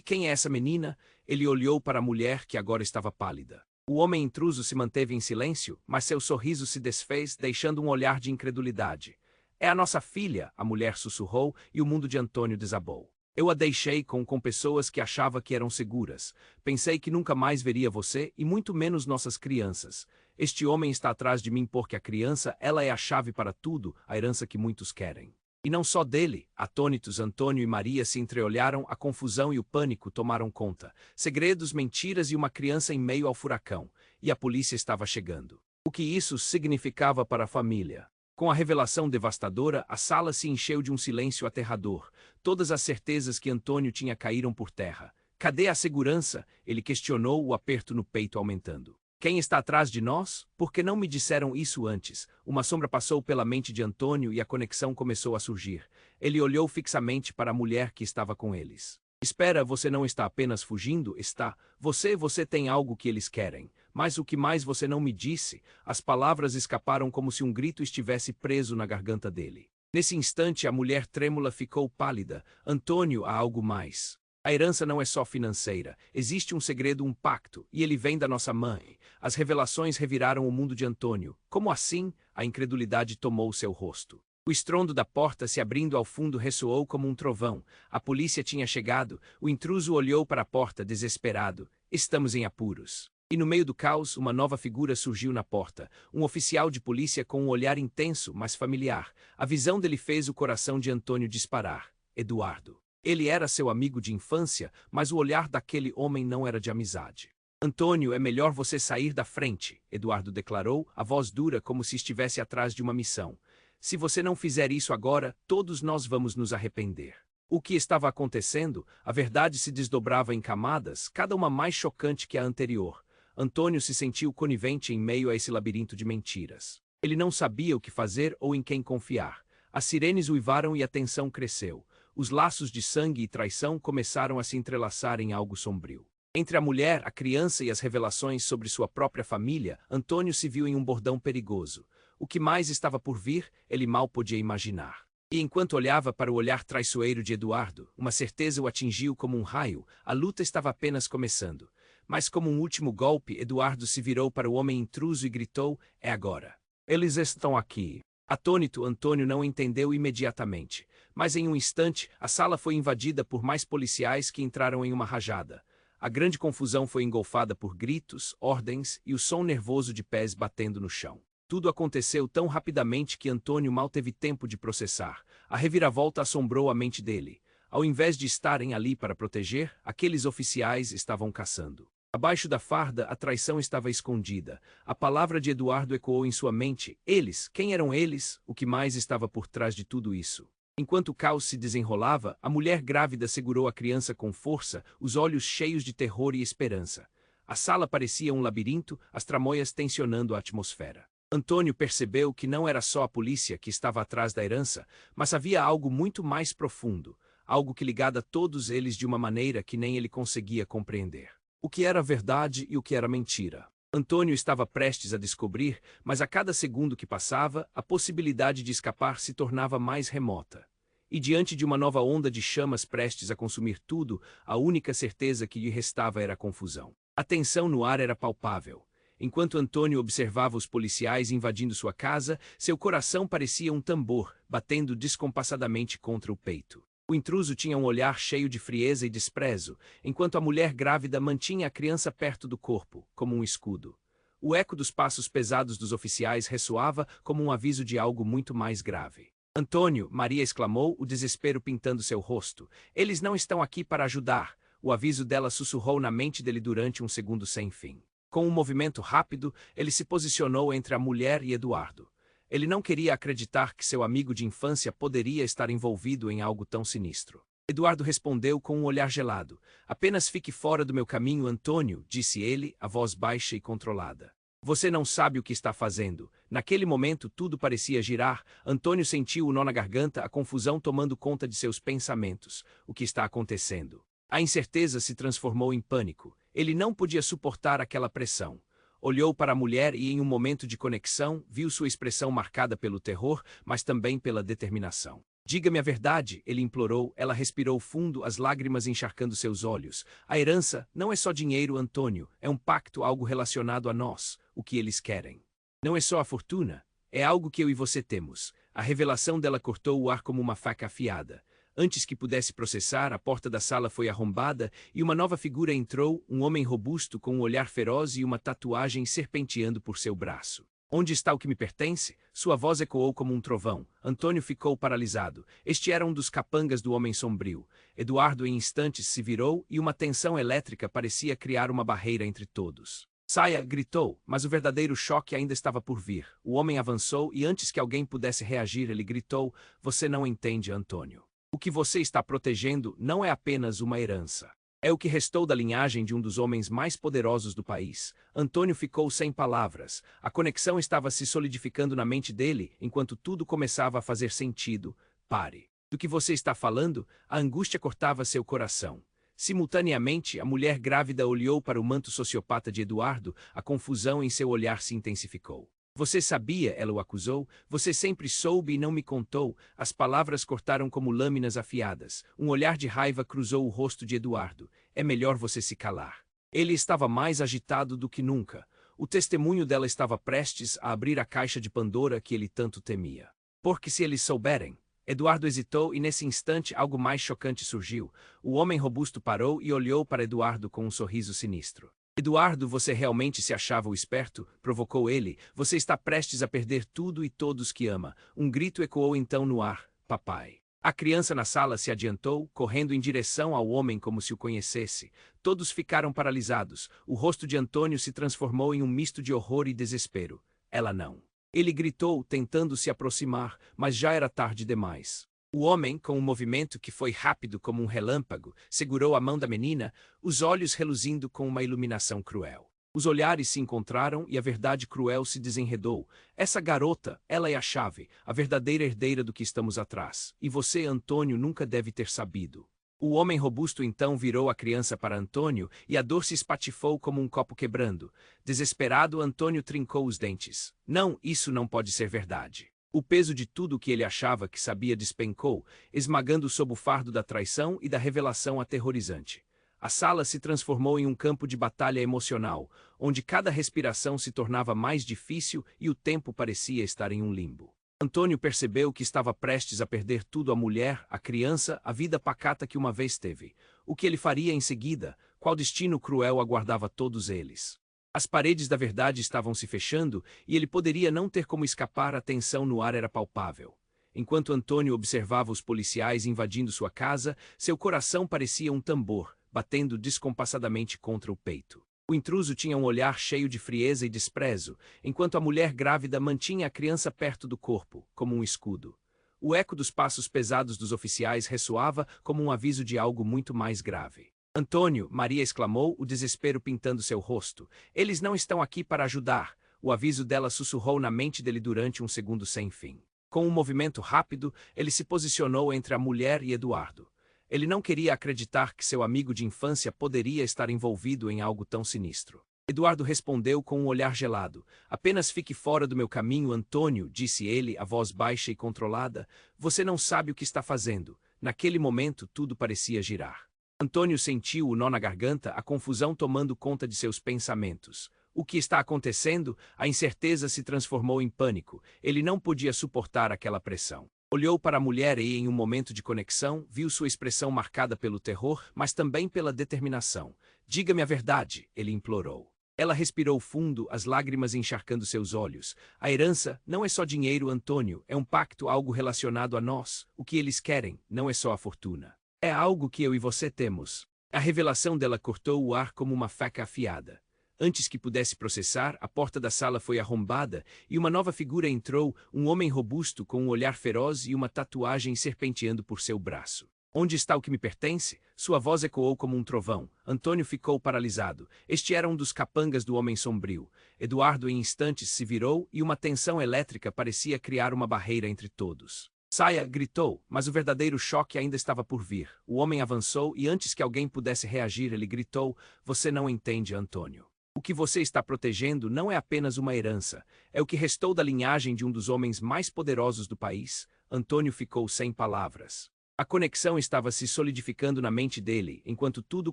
Quem é essa menina? Ele olhou para a mulher que agora estava pálida. O homem intruso se manteve em silêncio, mas seu sorriso se desfez, deixando um olhar de incredulidade. É a nossa filha, a mulher sussurrou, e o mundo de Antônio desabou. Eu a deixei com pessoas que achava que eram seguras. Pensei que nunca mais veria você e muito menos nossas crianças. Este homem está atrás de mim porque a criança, ela é a chave para tudo, a herança que muitos querem. E não só dele. Atônitos, Antônio e Maria se entreolharam, a confusão e o pânico tomaram conta. Segredos, mentiras e uma criança em meio ao furacão. E a polícia estava chegando. O que isso significava para a família? Com a revelação devastadora, a sala se encheu de um silêncio aterrador. Todas as certezas que Antônio tinha caíram por terra. Cadê a segurança? Ele questionou, o aperto no peito aumentando. Quem está atrás de nós? Por que não me disseram isso antes? Uma sombra passou pela mente de Antônio e a conexão começou a surgir. Ele olhou fixamente para a mulher que estava com eles. Espera, você não está apenas fugindo, está? Você tem algo que eles querem. Mas o que mais você não me disse? As palavras escaparam como se um grito estivesse preso na garganta dele. Nesse instante, a mulher trêmula ficou pálida. Antônio, há algo mais. A herança não é só financeira. Existe um segredo, um pacto, e ele vem da nossa mãe. As revelações reviraram o mundo de Antônio. Como assim? A incredulidade tomou seu rosto. O estrondo da porta se abrindo ao fundo ressoou como um trovão. A polícia tinha chegado. O intruso olhou para a porta, desesperado. Estamos em apuros. E no meio do caos, uma nova figura surgiu na porta. Um oficial de polícia com um olhar intenso, mas familiar. A visão dele fez o coração de Antônio disparar. Eduardo. Ele era seu amigo de infância, mas o olhar daquele homem não era de amizade. Antônio, é melhor você sair da frente, Eduardo declarou, a voz dura como se estivesse atrás de uma missão. Se você não fizer isso agora, todos nós vamos nos arrepender. O que estava acontecendo? A verdade se desdobrava em camadas, cada uma mais chocante que a anterior. Antônio se sentiu conivente em meio a esse labirinto de mentiras. Ele não sabia o que fazer ou em quem confiar. As sirenes uivaram e a tensão cresceu. Os laços de sangue e traição começaram a se entrelaçar em algo sombrio. Entre a mulher, a criança e as revelações sobre sua própria família, Antônio se viu em um bordão perigoso. O que mais estava por vir, ele mal podia imaginar. E enquanto olhava para o olhar traiçoeiro de Eduardo, uma certeza o atingiu como um raio, a luta estava apenas começando. Mas como um último golpe, Eduardo se virou para o homem intruso e gritou, é agora. Eles estão aqui. Atônito, Antônio não entendeu imediatamente. Mas em um instante, a sala foi invadida por mais policiais que entraram em uma rajada. A grande confusão foi engolfada por gritos, ordens e o som nervoso de pés batendo no chão. Tudo aconteceu tão rapidamente que Antônio mal teve tempo de processar. A reviravolta assombrou a mente dele. Ao invés de estarem ali para proteger, aqueles oficiais estavam caçando. Abaixo da farda, a traição estava escondida. A palavra de Eduardo ecoou em sua mente. Eles, quem eram eles? O que mais estava por trás de tudo isso? Enquanto o caos se desenrolava, a mulher grávida segurou a criança com força, os olhos cheios de terror e esperança. A sala parecia um labirinto, as tramóias tensionando a atmosfera. Antônio percebeu que não era só a polícia que estava atrás da herança, mas havia algo muito mais profundo, algo que ligava todos eles de uma maneira que nem ele conseguia compreender. O que era verdade e o que era mentira. Antônio estava prestes a descobrir, mas a cada segundo que passava, a possibilidade de escapar se tornava mais remota. E diante de uma nova onda de chamas prestes a consumir tudo, a única certeza que lhe restava era a confusão. A tensão no ar era palpável. Enquanto Antônio observava os policiais invadindo sua casa, seu coração parecia um tambor, batendo descompassadamente contra o peito. O intruso tinha um olhar cheio de frieza e desprezo, enquanto a mulher grávida mantinha a criança perto do corpo, como um escudo. O eco dos passos pesados dos oficiais ressoava como um aviso de algo muito mais grave. Antônio, Maria exclamou, o desespero pintando seu rosto. Eles não estão aqui para ajudar. O aviso dela sussurrou na mente dele durante um segundo sem fim. Com um movimento rápido, ele se posicionou entre a mulher e Eduardo. Ele não queria acreditar que seu amigo de infância poderia estar envolvido em algo tão sinistro. Eduardo respondeu com um olhar gelado. Apenas fique fora do meu caminho, Antônio, disse ele, a voz baixa e controlada. Você não sabe o que está fazendo. Naquele momento tudo parecia girar. Antônio sentiu o nó na garganta, a confusão tomando conta de seus pensamentos. O que está acontecendo? A incerteza se transformou em pânico. Ele não podia suportar aquela pressão. Olhou para a mulher e, em um momento de conexão, viu sua expressão marcada pelo terror, mas também pela determinação. Diga-me a verdade, ele implorou. Ela respirou fundo, as lágrimas encharcando seus olhos. A herança não é só dinheiro, Antônio. É um pacto, algo relacionado a nós, o que eles querem. Não é só a fortuna. É algo que eu e você temos. A revelação dela cortou o ar como uma faca afiada. Antes que pudesse processar, a porta da sala foi arrombada e uma nova figura entrou, um homem robusto com um olhar feroz e uma tatuagem serpenteando por seu braço. Onde está o que me pertence? Sua voz ecoou como um trovão. Antônio ficou paralisado. Este era um dos capangas do homem sombrio. Eduardo em instantes se virou e uma tensão elétrica parecia criar uma barreira entre todos. Saia, gritou, mas o verdadeiro choque ainda estava por vir. O homem avançou e antes que alguém pudesse reagir, ele gritou, você não entende, Antônio. O que você está protegendo não é apenas uma herança. É o que restou da linhagem de um dos homens mais poderosos do país. Antônio ficou sem palavras. A conexão estava se solidificando na mente dele, enquanto tudo começava a fazer sentido. Pare. Do que você está falando? A angústia cortava seu coração. Simultaneamente, a mulher grávida olhou para o manto sociopata de Eduardo, a confusão em seu olhar se intensificou. Você sabia, ela o acusou, você sempre soube e não me contou. As palavras cortaram como lâminas afiadas. Um olhar de raiva cruzou o rosto de Eduardo. É melhor você se calar. Ele estava mais agitado do que nunca. O testemunho dela estava prestes a abrir a caixa de Pandora que ele tanto temia. Porque se eles souberem... Eduardo hesitou e nesse instante algo mais chocante surgiu. O homem robusto parou e olhou para Eduardo com um sorriso sinistro. Eduardo, você realmente se achava o esperto? Provocou ele. Você está prestes a perder tudo e todos que ama. Um grito ecoou então no ar. Papai. A criança na sala se adiantou, correndo em direção ao homem como se o conhecesse. Todos ficaram paralisados. O rosto de Antônio se transformou em um misto de horror e desespero. Ela não. Ele gritou, tentando se aproximar, mas já era tarde demais. O homem, com um movimento que foi rápido como um relâmpago, segurou a mão da menina, os olhos reluzindo com uma iluminação cruel. Os olhares se encontraram e a verdade cruel se desenredou. Essa garota, ela é a chave, a verdadeira herdeira do que estamos atrás. E você, Antônio, nunca deve ter sabido. O homem robusto então virou a criança para Antônio e a dor se espatifou como um copo quebrando. Desesperado, Antônio trincou os dentes. Não, isso não pode ser verdade. O peso de tudo o que ele achava que sabia despencou, esmagando sob o fardo da traição e da revelação aterrorizante. A sala se transformou em um campo de batalha emocional, onde cada respiração se tornava mais difícil e o tempo parecia estar em um limbo. Antônio percebeu que estava prestes a perder tudo: a mulher, a criança, a vida pacata que uma vez teve. O que ele faria em seguida? Qual destino cruel aguardava todos eles? As paredes da verdade estavam se fechando e ele poderia não ter como escapar. A tensão no ar era palpável. Enquanto Antônio observava os policiais invadindo sua casa, seu coração parecia um tambor, batendo descompassadamente contra o peito. O intruso tinha um olhar cheio de frieza e desprezo, enquanto a mulher grávida mantinha a criança perto do corpo, como um escudo. O eco dos passos pesados dos oficiais ressoava como um aviso de algo muito mais grave. Antônio, Maria exclamou, o desespero pintando seu rosto. Eles não estão aqui para ajudar. O aviso dela sussurrou na mente dele durante um segundo sem fim. Com um movimento rápido, ele se posicionou entre a mulher e Eduardo. Ele não queria acreditar que seu amigo de infância poderia estar envolvido em algo tão sinistro. Eduardo respondeu com um olhar gelado. Apenas fique fora do meu caminho, Antônio, disse ele, a voz baixa e controlada. Você não sabe o que está fazendo. Naquele momento, tudo parecia girar. Antônio sentiu o nó na garganta, a confusão tomando conta de seus pensamentos. O que está acontecendo? A incerteza se transformou em pânico. Ele não podia suportar aquela pressão. Olhou para a mulher e, em um momento de conexão, viu sua expressão marcada pelo terror, mas também pela determinação. Diga-me a verdade, ele implorou. Ela respirou fundo, as lágrimas encharcando seus olhos. A herança não é só dinheiro, Antônio, é um pacto, algo relacionado a nós. O que eles querem não é só a fortuna. É algo que eu e você temos. A revelação dela cortou o ar como uma faca afiada. Antes que pudesse processar, a porta da sala foi arrombada e uma nova figura entrou, um homem robusto com um olhar feroz e uma tatuagem serpenteando por seu braço. Onde está o que me pertence? Sua voz ecoou como um trovão. Antônio ficou paralisado. Este era um dos capangas do homem sombrio. Eduardo em instantes se virou e uma tensão elétrica parecia criar uma barreira entre todos. Saia, gritou, mas o verdadeiro choque ainda estava por vir. O homem avançou e antes que alguém pudesse reagir, ele gritou: "Você não entende, Antônio. O que você está protegendo não é apenas uma herança, é o que restou da linhagem de um dos homens mais poderosos do país." Antônio ficou sem palavras. A conexão estava se solidificando na mente dele, enquanto tudo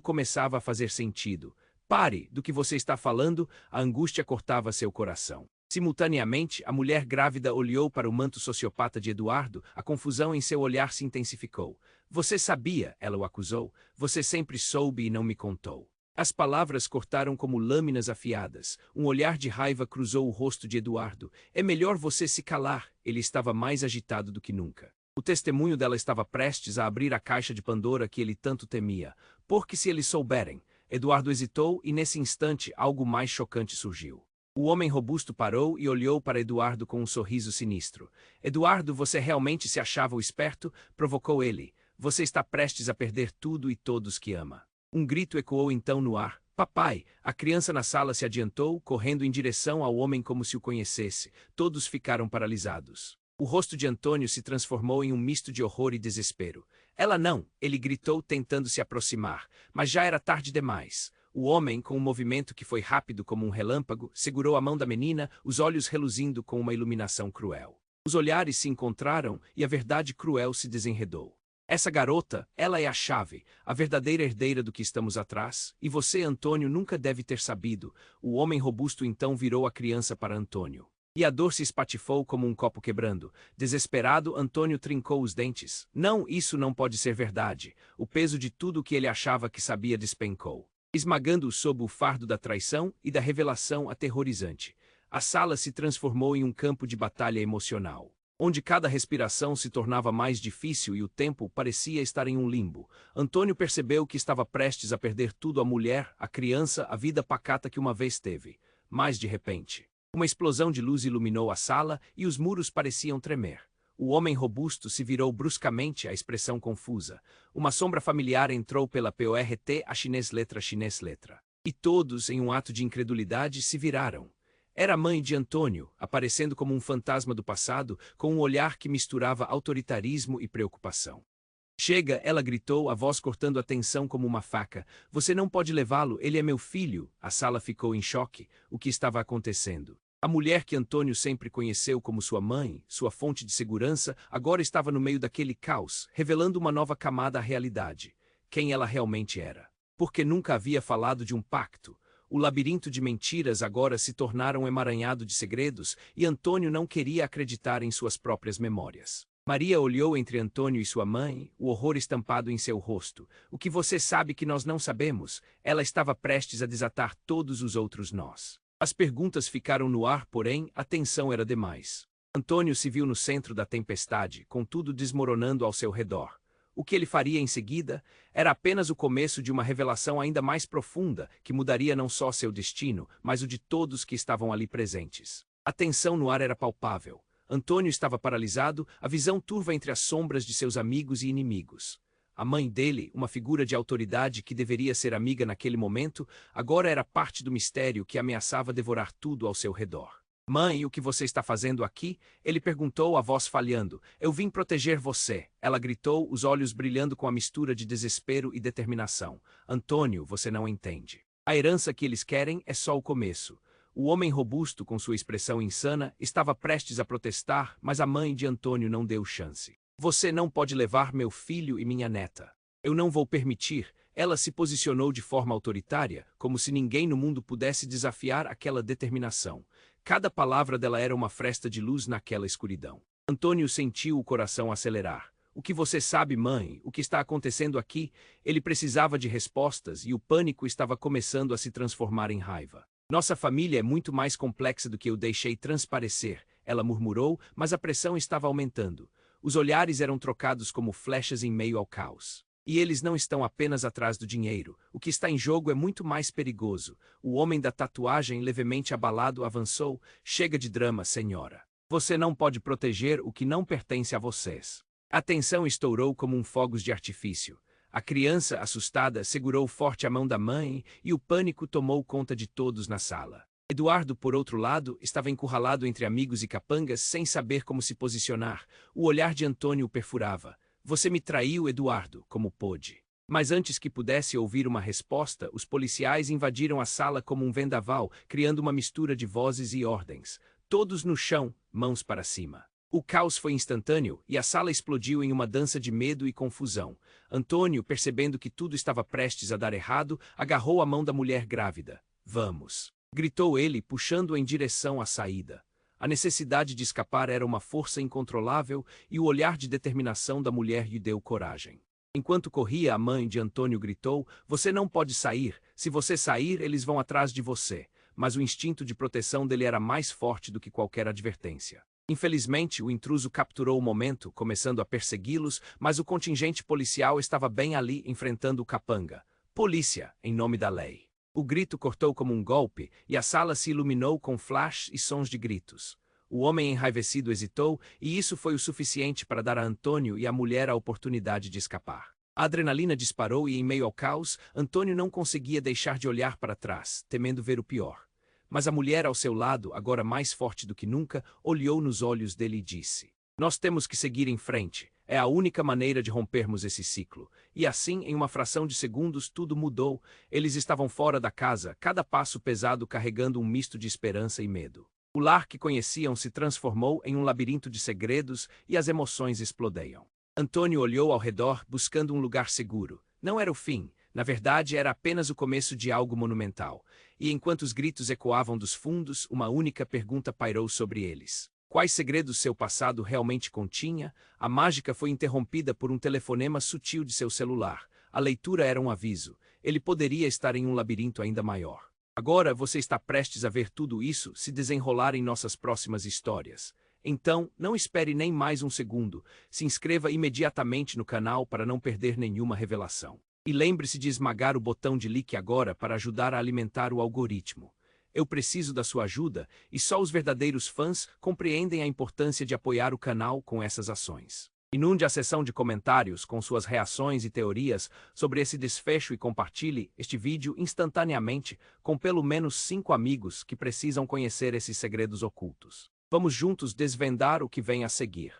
começava a fazer sentido. "Pare, do que você está falando?" A angústia cortava seu coração. Simultaneamente, a mulher grávida olhou para o manto sociopata de Eduardo, a confusão em seu olhar se intensificou. "Você sabia", ela o acusou. "Você sempre soube e não me contou." As palavras cortaram como lâminas afiadas. Um olhar de raiva cruzou o rosto de Eduardo. "É melhor você se calar." Ele estava mais agitado do que nunca. O testemunho dela estava prestes a abrir a caixa de Pandora que ele tanto temia. Porque se eles souberem... Eduardo hesitou e nesse instante algo mais chocante surgiu. O homem robusto parou e olhou para Eduardo com um sorriso sinistro. "Eduardo, você realmente se achava o esperto?" provocou ele. "Você está prestes a perder tudo e todos que ama." Um grito ecoou então no ar. "Papai!" A criança na sala se adiantou, correndo em direção ao homem como se o conhecesse. Todos ficaram paralisados. O rosto de Antônio se transformou em um misto de horror e desespero. "Ela não!" ele gritou, tentando se aproximar. Mas já era tarde demais. O homem, com um movimento que foi rápido como um relâmpago, segurou a mão da menina, os olhos reluzindo com uma iluminação cruel. Os olhares se encontraram e a verdade cruel se desenredou. "Essa garota, ela é a chave, a verdadeira herdeira do que estamos atrás, e você, Antônio, nunca deve ter sabido." O homem robusto então virou a criança para Antônio. E a dor se espatifou como um copo quebrando. Desesperado, Antônio trincou os dentes. "Não, isso não pode ser verdade." O peso de tudo o que ele achava que sabia despencou, esmagando-o sob o fardo da traição e da revelação aterrorizante. A sala se transformou em um campo de batalha emocional, onde cada respiração se tornava mais difícil e o tempo parecia estar em um limbo. Antônio percebeu que estava prestes a perder tudo: a mulher, a criança, a vida pacata que uma vez teve. Mas, de repente, uma explosão de luz iluminou a sala e os muros pareciam tremer. O homem robusto se virou bruscamente, a expressão confusa. Uma sombra familiar entrou pela porta, a chinês letra. E todos, em um ato de incredulidade, se viraram. Era a mãe de Antônio, aparecendo como um fantasma do passado, com um olhar que misturava autoritarismo e preocupação. "Chega!" ela gritou, a voz cortando a tensão como uma faca. "Você não pode levá-lo, ele é meu filho." A sala ficou em choque. O que estava acontecendo? A mulher que Antônio sempre conheceu como sua mãe, sua fonte de segurança, agora estava no meio daquele caos, revelando uma nova camada à realidade. Quem ela realmente era? Porque nunca havia falado de um pacto. O labirinto de mentiras agora se tornara um emaranhado de segredos, e Antônio não queria acreditar em suas próprias memórias. Maria olhou entre Antônio e sua mãe, o horror estampado em seu rosto. "O que você sabe que nós não sabemos?" Ela estava prestes a desatar todos os outros nós. As perguntas ficaram no ar, porém, a tensão era demais. Antônio se viu no centro da tempestade, com tudo desmoronando ao seu redor. O que ele faria em seguida era apenas o começo de uma revelação ainda mais profunda, que mudaria não só seu destino, mas o de todos que estavam ali presentes. A tensão no ar era palpável. Antônio estava paralisado, a visão turva entre as sombras de seus amigos e inimigos. A mãe dele, uma figura de autoridade que deveria ser amiga naquele momento, agora era parte do mistério que ameaçava devorar tudo ao seu redor. "Mãe, o que você está fazendo aqui?" ele perguntou, a voz falhando. "Eu vim proteger você." Ela gritou, os olhos brilhando com a mistura de desespero e determinação. "Antônio, você não entende. A herança que eles querem é só o começo." O homem robusto, com sua expressão insana, estava prestes a protestar, mas a mãe de Antônio não deu chance. "Você não pode levar meu filho e minha neta. Eu não vou permitir." Ela se posicionou de forma autoritária, como se ninguém no mundo pudesse desafiar aquela determinação. Cada palavra dela era uma fresta de luz naquela escuridão. Antônio sentiu o coração acelerar. O que você sabe, mãe? O que está acontecendo aqui? Ele precisava de respostas e o pânico estava começando a se transformar em raiva. Nossa família é muito mais complexa do que eu deixei transparecer, ela murmurou, mas a pressão estava aumentando. Os olhares eram trocados como flechas em meio ao caos. E eles não estão apenas atrás do dinheiro. O que está em jogo é muito mais perigoso. O homem da tatuagem, levemente abalado, avançou. Chega de drama, senhora. Você não pode proteger o que não pertence a vocês. A tensão estourou como um fogos de artifício. A criança, assustada, segurou forte a mão da mãe e o pânico tomou conta de todos na sala. Eduardo, por outro lado, estava encurralado entre amigos e capangas sem saber como se posicionar. O olhar de Antônio o perfurava. Você me traiu, Eduardo, como pôde. Mas antes que pudesse ouvir uma resposta, os policiais invadiram a sala como um vendaval, criando uma mistura de vozes e ordens. Todos no chão, mãos para cima. O caos foi instantâneo e a sala explodiu em uma dança de medo e confusão. Antônio, percebendo que tudo estava prestes a dar errado, agarrou a mão da mulher grávida. Vamos! Gritou ele, puxando-a em direção à saída. A necessidade de escapar era uma força incontrolável e o olhar de determinação da mulher lhe deu coragem. Enquanto corria, a mãe de Antônio gritou: Você não pode sair. Se você sair, eles vão atrás de você. Mas o instinto de proteção dele era mais forte do que qualquer advertência. Infelizmente, o intruso capturou o momento, começando a persegui-los, mas o contingente policial estava bem ali, enfrentando o capanga. Polícia, em nome da lei. O grito cortou como um golpe, e a sala se iluminou com flash e sons de gritos. O homem enraivecido hesitou, e isso foi o suficiente para dar a Antônio e à mulher a oportunidade de escapar. A adrenalina disparou e, em meio ao caos, Antônio não conseguia deixar de olhar para trás, temendo ver o pior. Mas a mulher ao seu lado, agora mais forte do que nunca, olhou nos olhos dele e disse: Nós temos que seguir em frente. É a única maneira de rompermos esse ciclo. E assim, em uma fração de segundos, tudo mudou. Eles estavam fora da casa, cada passo pesado carregando um misto de esperança e medo. O lar que conheciam se transformou em um labirinto de segredos e as emoções explodiam. Antônio olhou ao redor, buscando um lugar seguro. Não era o fim. Na verdade, era apenas o começo de algo monumental. E enquanto os gritos ecoavam dos fundos, uma única pergunta pairou sobre eles. Quais segredos seu passado realmente continha? A mágica foi interrompida por um telefonema sutil de seu celular. A leitura era um aviso. Ele poderia estar em um labirinto ainda maior. Agora você está prestes a ver tudo isso se desenrolar em nossas próximas histórias. Então, não espere nem mais um segundo. Se inscreva imediatamente no canal para não perder nenhuma revelação. E lembre-se de esmagar o botão de like agora para ajudar a alimentar o algoritmo. Eu preciso da sua ajuda e só os verdadeiros fãs compreendem a importância de apoiar o canal com essas ações. Inunde a seção de comentários com suas reações e teorias sobre esse desfecho e compartilhe este vídeo instantaneamente com pelo menos 5 amigos que precisam conhecer esses segredos ocultos. Vamos juntos desvendar o que vem a seguir.